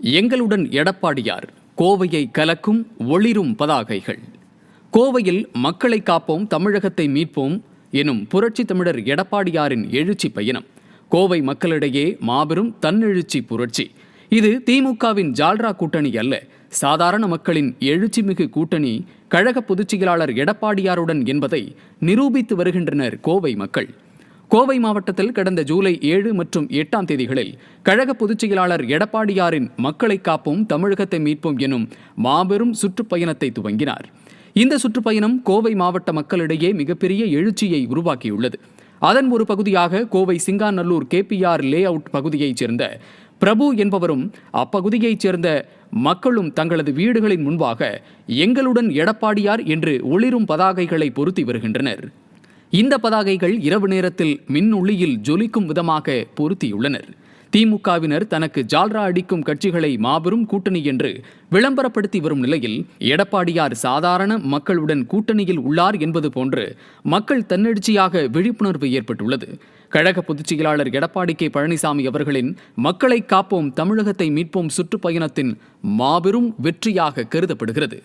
எங்களுடன் எடப்பாடியார் கோவையை கலக்கும் ஒளிரும் பதாகைகள். கோவையில் மக்களை காப்போம் தமிழகத்தை மீட்போம் எனும் புரட்சி தமிழர் எடப்பாடியாரின் எழுச்சி பயணம் கோவை மக்களிடையே மாபெரும் தன்னெழுச்சி புரட்சி. இது திமுகவின் ஜால்ரா கூட்டணி அல்ல, சாதாரண மக்களின் எழுச்சிமிகு கூட்டணி கழக பொதுச் செயலாளர் எடப்பாடியாருடன் என்பதை நிரூபித்து வருகின்றனர் கோவை மக்கள். கோவை மாவட்டத்தில் கடந்த ஜூலை 7 மற்றும் 8ஆம் தேதிகளில் கழக பொதுச் செயலாளர் எடப்பாடியாரின் மக்களை காப்போம் தமிழகத்தை மீட்போம் எனும் மாபெரும் சுற்றுப்பயணத்தை துவங்கினார். இந்த சுற்றுப்பயணம் கோவை மாவட்ட மக்களிடையே மிகப்பெரிய எழுச்சியை உருவாக்கியுள்ளது. அதன் ஒரு பகுதியாக Kovai Singanallur KPR lay out பகுதியைச் சேர்ந்த பிரபு என்பவரும் அப்பகுதியைச் சேர்ந்த மக்களும் தங்களது வீடுகளின் முன்பாக எங்களுடன் எடப்பாடியார் என்று ஒளிரும் பதாகைகளை பொருத்தி வருகின்றனர். இந்த பதாகைகள் இரவு நேரத்தில் மின்னொளியில் ஜொலிக்கும் விதமாக பொருத்தியுள்ளனர். திமுகவினர் தனக்கு ஜால்ரா அடிக்கும் கட்சிகளை மாபெரும் கூட்டணி என்று விளம்பரப்படுத்தி வரும் நிலையில் எடப்பாடியார் சாதாரண மக்களுடன் கூட்டணியில் உள்ளார் என்பது போன்று மக்கள் தன்னெழுச்சியாக விழிப்புணர்வு ஏற்பட்டுள்ளது. கழக பொதுச் செயலாளர் எடப்பாடி பழனிசாமி அவர்களின் மக்களை காப்போம் தமிழகத்தை மீட்போம் சுற்றுப்பயணத்தின் மாபெரும் வெற்றியாக கருதப்படுகிறது.